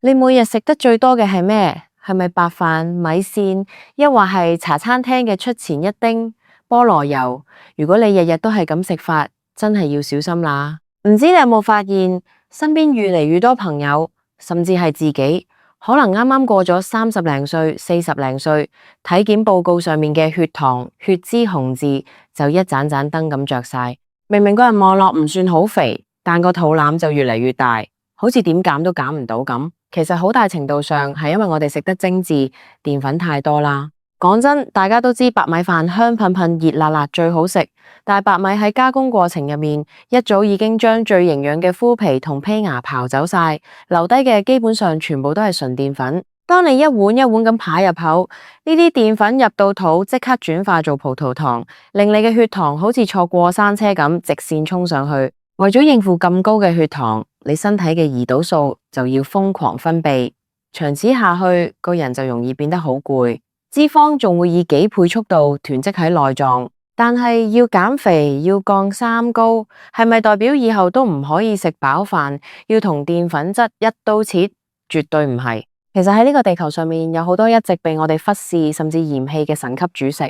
你每日食得最多嘅係咩？係咪白飯、米線，抑或係茶餐廳嘅出前一丁菠蘿油？如果你日日都係咁食法，真係要小心啦。唔知你有冇發現，身邊越嚟越多朋友，甚至係自己，可能啱啱過咗30零歲、40零歲，體檢報告上面嘅血糖、血脂紅字就一盞盞燈咁着晒。明明個人望落唔算好肥，但個肚腩就越嚟越大，好似點減都減唔到咁。其實好大程度上係因為我哋食得精緻，澱粉太多啦。講真，大家都知白米飯香噴噴、熱辣辣最好食，但係白米喺加工過程入面，一早已經將最營養嘅麩皮同胚芽刨走晒，留低嘅基本上全部都係純澱粉。當你一碗一碗咁扒入口，呢啲澱粉入到肚，即刻轉化做葡萄糖，令你嘅血糖好似坐過山車咁直線衝上去。為咗應付咁高嘅血糖，你身體嘅胰島素就要瘋狂分泌，長此下去，個人就容易變得好攰，脂肪仲會以幾倍速度囤積喺內臟。但係要減肥要降三高，係咪代表以後都唔可以食飽飯，要同澱粉質一刀切？絕對唔係。其實喺呢個地球上面有好多一直被我哋忽視甚至嫌棄嘅神級主食，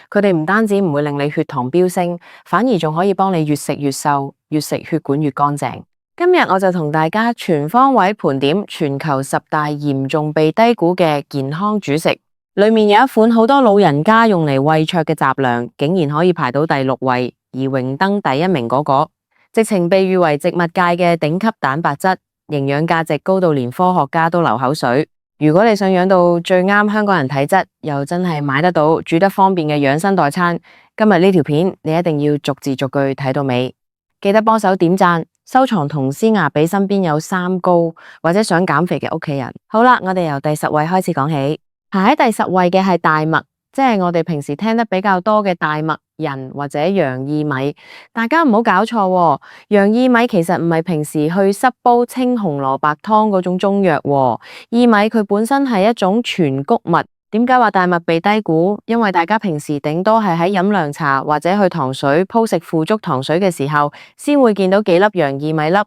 佢哋唔單止唔會令你血糖飆升，反而仲可以幫你越食越瘦，越食血管越乾淨。今日我就同大家全方位盤點全球10大嚴重被低估嘅健康主食，裏面有一款好多老人家用嚟餵卓嘅雜糧，竟然可以排到第6位，而榮登第1名嗰個，直情被譽為植物界嘅頂級蛋白質，營養價值高到連科學家都流口水。如果你想養到最啱香港人體質，又真係買得到、煮得方便嘅養生代餐，今日呢條片你一定要逐字逐句睇到尾，記得幫手點讚、收藏同施壓俾身邊有三高或者想減肥嘅屋企人。好啦，我哋由第10位開始講起，排喺第10位嘅係大麥，即係我哋平時聽得比較多嘅大麥仁或者洋薏米。大家唔好搞錯喎，洋薏米其實唔係平時去濕煲清紅蘿蔔湯嗰種中藥喎，薏米佢本身係一種全穀物。點解話大麥被低估？因為大家平時頂多係喺飲涼茶或者去糖水鋪食腐竹糖水嘅時候，先會見到幾粒洋薏米粒，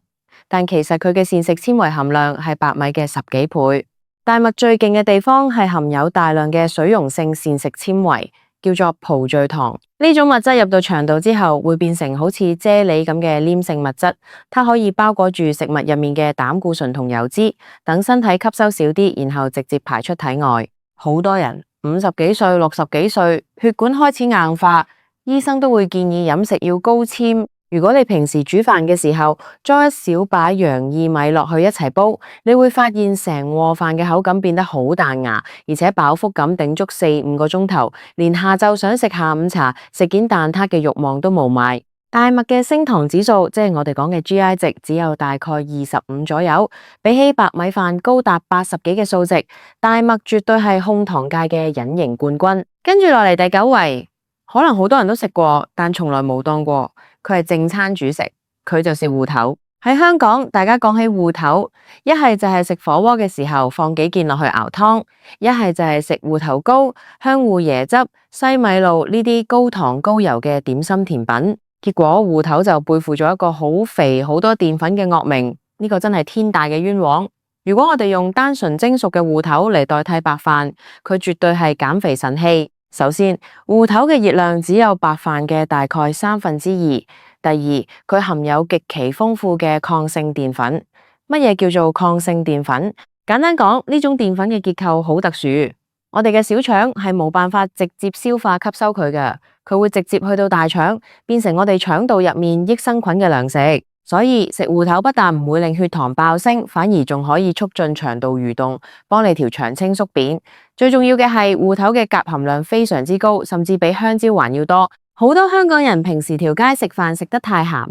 但其實佢嘅膳食纖維含量係白米嘅10幾倍。大麥最勁嘅地方係含有大量嘅水溶性膳食纖維，叫做葡聚糖。呢種物質入到腸道之後，會變成好似啫喱咁嘅黏性物質，它可以包裹住食物入面嘅膽固醇同油脂，等身體吸收少啲，然後直接排出體外。好多人50幾歲、60幾歲，血管開始硬化，醫生都會建議飲食要高纖。如果你平時煮飯嘅時候，裝一小把洋薏米落去一齊煲，你會發現成鍋飯嘅口感變得好彈牙，而且飽腹感頂足4-5個鐘頭，連下晝想食下午茶、食件蛋撻嘅慾望都冇埋。大麥嘅升糖指數，即係我哋講嘅 GI 值，只有大概25左右，比起白米飯高達80幾嘅數值，大麥絕對係控糖界嘅隱形冠軍。跟住落嚟第9位，可能好多人都食過，但從來冇當過，佢係正餐主食，佢就是芋頭。喺香港，大家講起芋頭，一係就係食火鍋嘅時候放幾件落去熬湯，一係就係食芋頭糕、香芋椰汁、西米露呢啲高糖高油嘅點心甜品。結果芋頭就背負咗一個好肥好多澱粉嘅惡名，呢個真係天大嘅冤枉。如果我哋用單純蒸熟嘅芋頭嚟代替白飯，佢絕對係減肥神器。首先，芋頭嘅熱量只有白飯嘅大概2/3。第二，佢含有極其豐富嘅抗性澱粉。乜嘢叫做抗性澱粉？簡單講，呢種澱粉嘅結構好特殊，我哋嘅小腸係冇辦法直接消化吸收佢嘅，佢會直接去到大腸，變成我哋腸道入面益生菌嘅糧食。所以食芋頭不但唔會令血糖爆升，反而仲可以促進腸道蠕動，幫你條腸清縮扁。最重要嘅係芋頭嘅鉀含量非常之高，甚至比香蕉還要多。好多香港人平時條街食飯食得太鹹，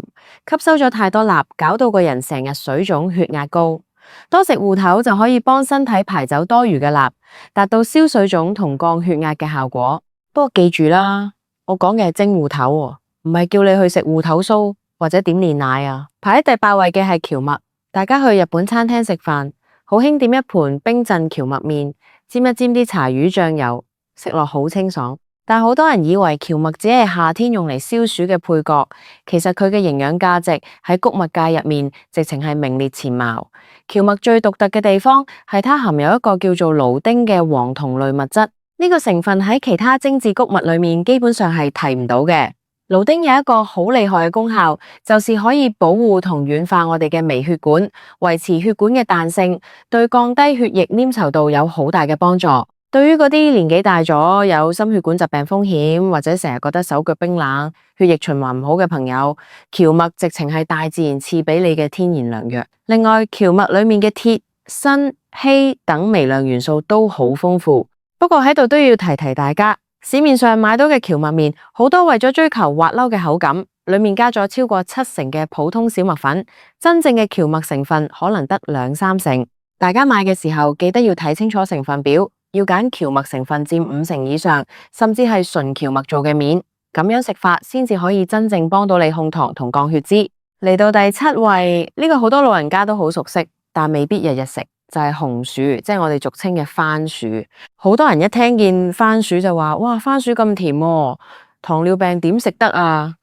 吸收咗太多鈉，搞到個人成日水腫、血壓高。多食芋頭就可以幫身體排走多餘嘅鈉，達到消水腫同降血壓嘅效果。不過記住啦，我講嘅係蒸芋頭喎，唔係叫你去食芋頭酥或者點煉奶啊。排喺第8位嘅係蕎麥，大家去日本餐廳食飯，好興點一盤冰鎮蕎麥麵，沾一沾啲柴魚醬油，食落好清爽。但好多人以為蕎麥只係夏天用嚟消暑嘅配角，其實佢嘅營養價值喺穀物界入面直情係名列前茅。蕎麥最獨特嘅地方係它含有一個叫做蘆丁嘅黃酮類物質，呢個成分喺其他精緻穀物裏面基本上係提唔到嘅。蘆丁有一個好厲害嘅功效，就是可以保護同軟化我哋嘅微血管，維持血管嘅彈性，對降低血液粘稠度有好大嘅幫助。對於嗰啲年紀大咗有心血管疾病風險，或者成日覺得手腳冰冷、血液循環唔好嘅朋友，蕎麥直情係大自然賜俾你嘅天然良藥。另外，蕎麥裏面嘅鐵、鋅、硒等微量元素都好豐富。不過喺度都要提提大家，市面上買到嘅蕎麥麵好多為咗追求滑溜嘅口感，裏面加咗超過70%嘅普通小麥粉，真正嘅蕎麥成分可能得2-3%。大家買嘅時候記得要睇清楚成分表。要揀蕎麥成分佔50%以上，甚至係純蕎麥做嘅麵，咁樣食法先至可以真正幫到你控糖同降血脂。嚟到第7位，呢個好多老人家都好熟悉，但未必日日食，就係紅薯，即係我哋俗稱嘅番薯。好多人一聽見番薯就話：哇，番薯咁甜喎，糖尿病點食得啊？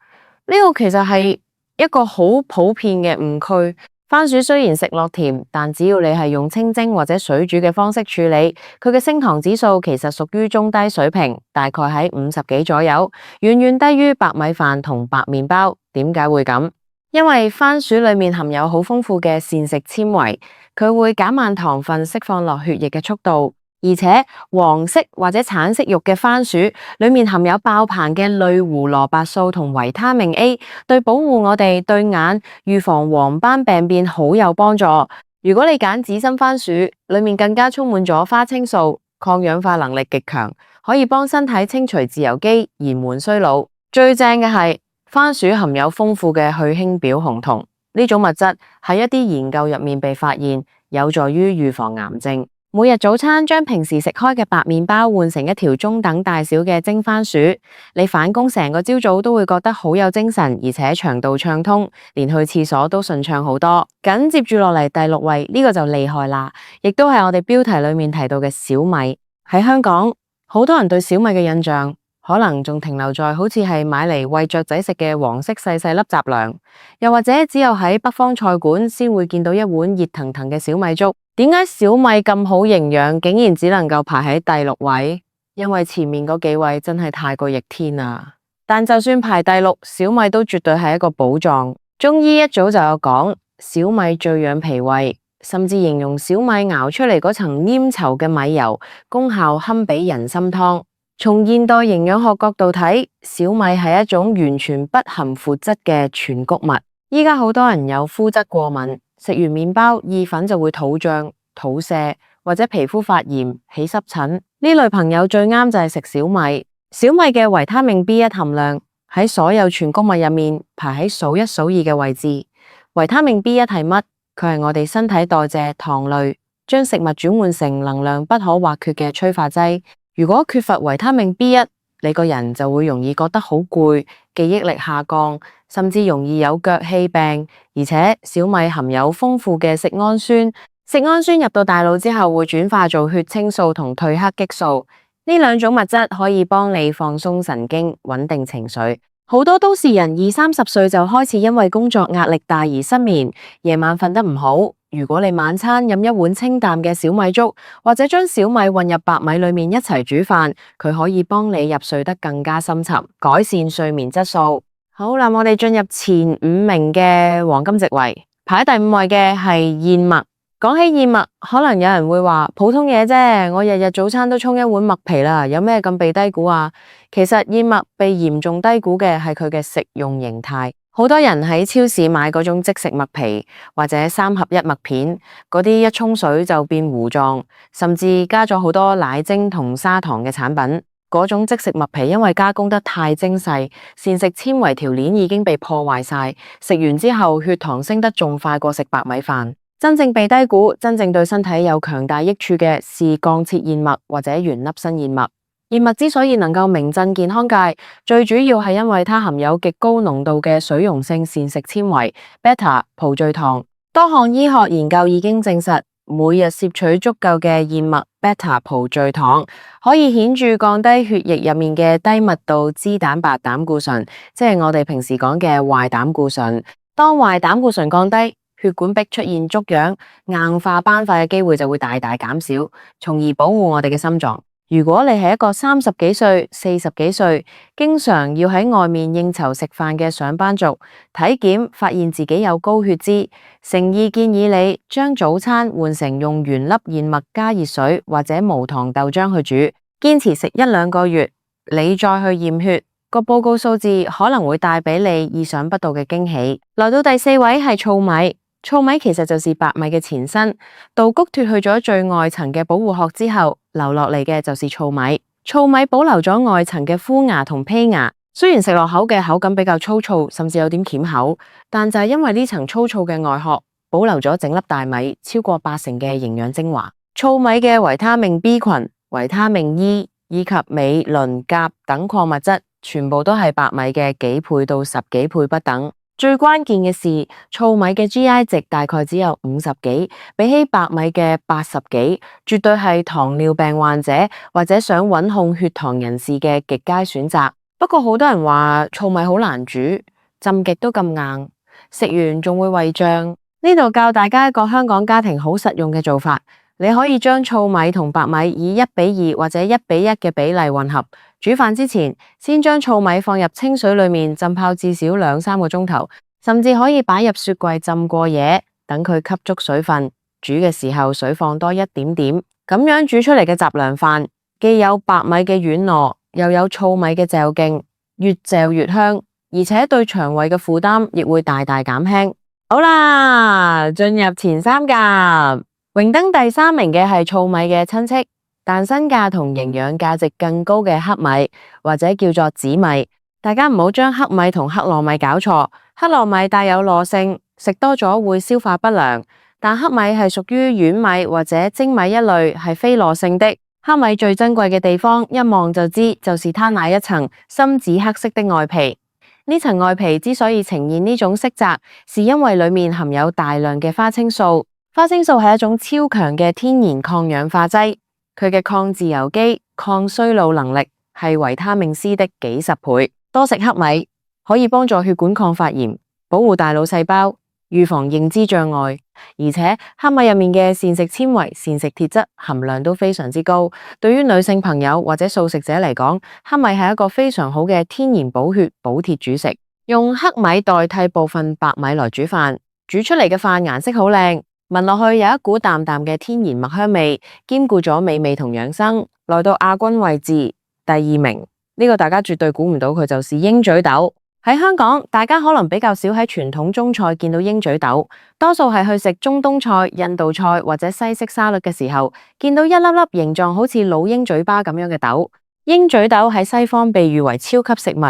呢個其實係一個好普遍嘅誤區。番薯雖然食落甜，但只要你係用清蒸或者水煮嘅方式處理，佢嘅升糖指數其實屬於中低水平，大概喺50幾左右，遠遠低於白米飯同白麵包。點解會咁？因為番薯裏面含有好豐富嘅膳食纖維，佢會減慢糖分釋放落血液嘅速度。而且黃色或者橙色肉嘅番薯裏面含有爆棚嘅類胡蘿蔔素同維他命 A， 對保護我哋對眼、預防黃斑病變好有幫助。如果你揀紫心番薯，裏面更加充滿咗花青素，抗氧化能力極強，可以幫身體清除自由基，延緩衰老。最正嘅係番薯含有豐富嘅去氫表紅酮，呢種物質喺一啲研究入面被發現，有助於預防癌症。每日早餐將平時食開嘅白麵包換成一條中等大小嘅蒸番薯，你返工成個朝早都會覺得好有精神，而且腸道暢通，連去廁所都順暢好多。緊接住落嚟第6位，呢個就厲害啦，亦都係我哋標題裏面提到嘅小米。喺香港，好多人對小米嘅印象可能仲停留在好似係買嚟餵雀仔食嘅黃色細細粒雜糧，又或者只有喺北方菜館先會見到一碗熱騰騰嘅小米粥。點解小米咁好營養，竟然只能夠排喺第6位？因為前面嗰幾位真係太過逆天啦。但就算排第6，小米都絕對係一個寶藏。中醫一早就有講，小米最養脾胃，甚至形容小米熬出嚟嗰層黏稠嘅米油，功效堪比人參湯。從現代營養學角度睇，小米係一種完全不含麩質嘅全穀物。依家好多人有膚質過敏，食完麵包、意粉就會肚脹、肚瀉或者皮膚發炎、起濕疹。呢類朋友最啱就係食小米。小米嘅維他命 B1 含量喺所有全穀物入面排喺數1數2嘅位置。維他命 B1 係乜？佢係我哋身體代謝糖類，將食物轉換成能量不可或缺嘅催化劑。如果缺乏維他命 B1，你個人就會容易覺得好攰，記憶力下降，甚至容易有腳氣病。而且小米含有豐富嘅色氨酸，色氨酸入到大腦之後會轉化做血清素同褪黑激素，呢兩種物質可以幫你放鬆神經，穩定情緒。好多都市人20-30歲就開始因為工作壓力大而失眠，夜晚瞓得唔好。如果你晚餐飲一碗清淡嘅小米粥，或者將小米混入白米裏面一齊煮飯，佢可以幫你入睡得更加深沉，改善睡眠質素。好啦，我哋進入前5名嘅黃金席位，排喺第5位嘅係燕麥。講起燕麥，可能有人會話普通嘢啫，我日日早餐都沖一碗麥皮啦，有咩咁被低估啊？其實燕麥被嚴重低估嘅係佢嘅食用形態。好多人喺超市買嗰種即食麥皮或者3合1麥片，嗰啲一沖水就變糊狀，甚至加咗好多奶精同砂糖嘅產品。嗰種即食麥皮因為加工得太精細，膳食纖維條鏈已經被破壞晒，食完之後血糖升得仲快過食白米飯。真正被低估、真正對身體有強大益處嘅是鋼切燕麥或者原粒新燕麥。燕麥之所以能夠名震健康界，最主要係因為它含有極高濃度嘅水溶性膳食纖維 beta 葡聚糖。多項醫學研究已經證實，每日攝取足夠嘅燕麥 beta 葡聚糖，可以顯著降低血液入面嘅低密度脂蛋白膽固醇，即係我哋平時講嘅壞膽固醇。當壞膽固醇降低，血管壁出現粥樣、硬化、斑塊嘅機會就會大大減少，從而保護我哋嘅心臟。如果你係一個30幾歲、40幾歲，經常要喺外面應酬食飯嘅上班族，體檢發現自己有高血脂，誠意建議你將早餐換成用原粒燕麥加熱水或者無糖豆漿去煮，堅持食1-2個月，你再去驗血，個報告數字可能會帶俾你意想不到嘅驚喜。來到第4位係糙米。糙米其實就是白米嘅前身，稻穀脫去咗最外層嘅保護殼之後，留落嚟嘅就是糙米。糙米保留咗外層嘅膚芽同胚芽，雖然食落口嘅口感比較粗糙，甚至有點鉗口，但就係因為呢層粗糙嘅外殼，保留咗整粒大米超過80%嘅營養精華。糙米嘅維他命 B 群、維他命 E 以及鎂、磷、鉀等礦物質，全部都係白米嘅幾倍到10幾倍不等。最關鍵嘅是，糙米嘅 GI 值大概只有50幾，比起白米嘅80幾，絕對係糖尿病患者或者想穩控血糖人士嘅極佳選擇。不過好多人話糙米好難煮，浸極都咁硬，食完仲會胃脹。呢度教大家一個香港家庭好實用嘅做法，你可以將糙米同白米以1:2或者1:1嘅比例混合。煮飯之前，先將糙米放入清水裏面浸泡至少2-3個鐘頭，甚至可以擺入雪櫃浸過夜，等佢吸足水分。煮嘅時候水放多一點點，咁樣煮出嚟嘅雜糧飯，既有白米嘅軟糯，又有糙米嘅嚼勁，越嚼越香，而且對腸胃嘅負擔亦會大大減輕。好啦，進入前3甲，榮登第3名嘅係糙米嘅親戚。但身價同營養價值更高嘅黑米，或者叫做紫米，大家唔好將黑米同黑糯米搞錯。黑糯米帶有糯性，食多咗會消化不良，但黑米係屬於軟米或者精米一類，係非糯性的。黑米最珍貴嘅地方，一望就知，就是它那一層深紫黑色的外皮。呢層外皮之所以呈現呢種色澤，是因為裏面含有大量嘅花青素。花青素係一種超強嘅天然抗氧化劑。佢嘅抗自由基、抗衰老能力係維他命 C 的幾十倍。多食黑米可以幫助血管抗發炎，保護大腦細胞，預防認知障礙。而且黑米入面嘅膳食纖維、膳食鐵質含量都非常之高。對於女性朋友或者素食者嚟講，黑米係一個非常好嘅天然補血、補鐵主食。用黑米代替部分白米來煮飯，煮出嚟嘅飯顏色好靚。聞落去有一股淡淡嘅天然麥香味，兼顧咗美味同養生。來到亞軍位置第2名，呢個大家絕對估唔到，佢就是鷹嘴豆。喺香港，大家可能比較少喺傳統中菜見到鷹嘴豆，多數係去食中東菜、印度菜或者西式沙律嘅時候，見到一粒粒形狀好似老鷹嘴巴咁樣嘅豆。鷹嘴豆喺西方被譽為超級食物，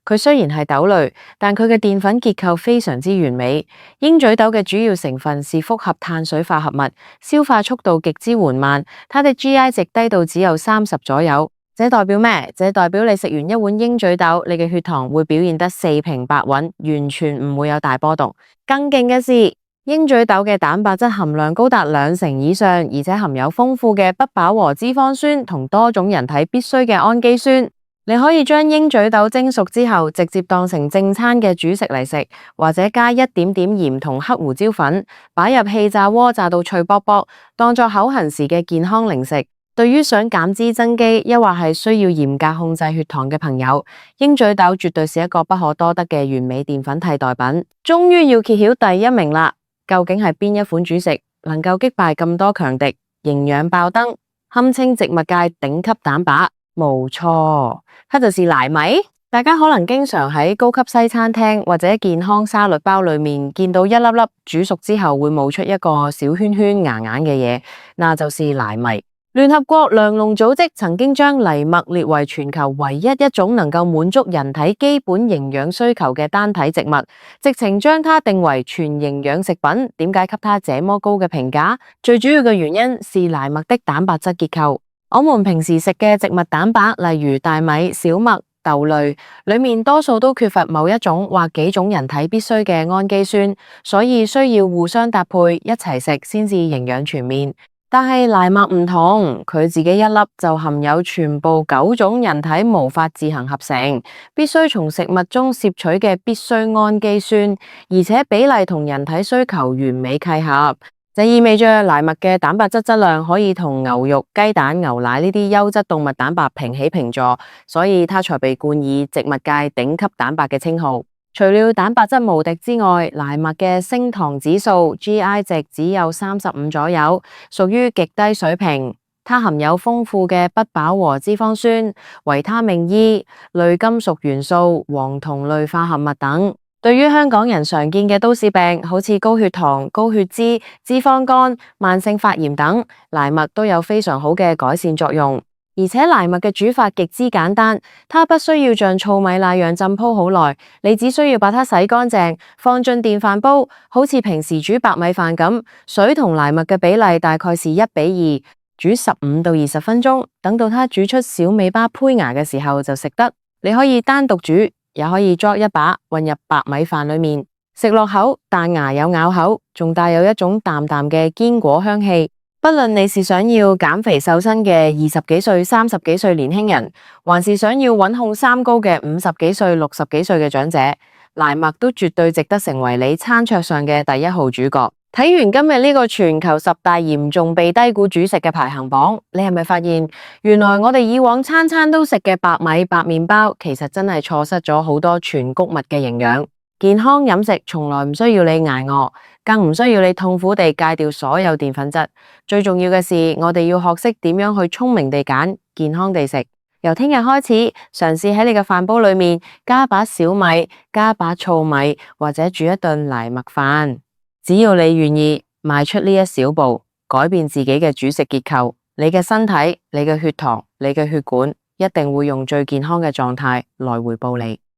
佢雖然係豆類，但佢嘅澱粉結構非常之完美。鷹嘴豆嘅主要成分是複合碳水化合物，消化速度極之緩慢，它的 GI 值低到只有30左右。這代表咩？這代表你食完一碗鷹嘴豆，你嘅血糖會表現得4平八穩，完全唔會有大波動。更勁嘅是，鷹嘴豆嘅蛋白質含量高達20%以上，而且含有豐富嘅不飽和脂肪酸同多種人體必需嘅氨基酸。你可以將鷹嘴豆蒸熟之後，直接當成正餐嘅主食嚟食，或者加一點點鹽同黑胡椒粉，擺入氣炸鍋炸到脆卜卜，當作口痕時嘅健康零食。對於想減脂增肌，抑或係需要嚴格控制血糖嘅朋友，鷹嘴豆絕對是一個不可多得嘅完美澱粉替代品。終於要揭曉第1名啦！究竟係邊一款主食能夠擊敗咁多強敵，營養爆燈，堪稱植物界頂級蛋白？冇錯，它就是藜米。大家可能經常喺高級西餐廳或者健康沙律包裏面見到一粒粒煮熟之後會冒出一個小圈圈硬硬嘅嘢，那就是藜米。聯合國糧農組織曾經將藜麥列為全球唯一一種能夠滿足人體基本營養需求嘅單體植物，直情將它定為全營養食品。點解給它這麼高嘅評價？最主要嘅原因是藜麥的蛋白質結構。我們平時食嘅植物蛋白，例如大米、小麥、豆類，裏面多數都缺乏某一種或幾種人體必需嘅氨基酸，所以需要互相搭配一齊食先至營養全面。但係藜麥唔同，佢自己一粒就含有全部9種人體無法自行合成，必須從食物中攝取嘅必需氨基酸，而且比例同人體需求完美契合，就意味着藜麥嘅蛋白質質量可以同牛肉、雞蛋、牛奶呢啲優質動物蛋白平起平坐，所以它才被冠以植物界頂級蛋白嘅稱號。除了蛋白質無敵之外，藜麥嘅升糖指數 GI 值只有35左右，屬於極低水平。它含有豐富嘅不飽和脂肪酸、維他命 E、類金屬元素、黃酮類化合物等。對於香港人常見嘅都市病，好似高血糖、高血脂、脂肪肝、慢性發炎等，藜麥都有非常好嘅改善作用。而且藜麥嘅煮法極之簡單，它不需要像糙米那樣浸泡好耐，你只需要把它洗乾淨，放進電飯煲，好似平時煮白米飯咁，水同藜麥嘅比例大概是1:2，煮15到20分鐘，等到它煮出小尾巴胚芽嘅時候就食得。你可以單獨煮，也可以抓一把混入白米飯裏面，食落口彈牙有咬口，仲帶有一種淡淡嘅堅果香氣。不論你是想要減肥瘦身嘅20幾歲、30幾歲年輕人，還是想要穩控三高嘅50幾歲、60幾歲嘅長者，藜麥都絕對值得成為你餐桌上嘅第一號主角。睇完今日呢個全球10大嚴重被低估主食嘅排行榜，你係咪發現原來我哋以往餐餐都食嘅白米、白麵包，其實真係錯失咗好多全穀物嘅營養。健康飲食從來唔需要你捱餓，更唔需要你痛苦地戒掉所有澱粉質。最重要嘅是，我哋要學識點樣去聰明地揀，健康地食。由聽日開始，嘗試喺你嘅飯煲裏面加把小米，加把糙米，或者煮一頓藜麥飯。只要你願意邁出呢一小步，改變自己嘅主食結構，你嘅身體、你嘅血糖、你嘅血管，一定會用最健康嘅狀態來回報你。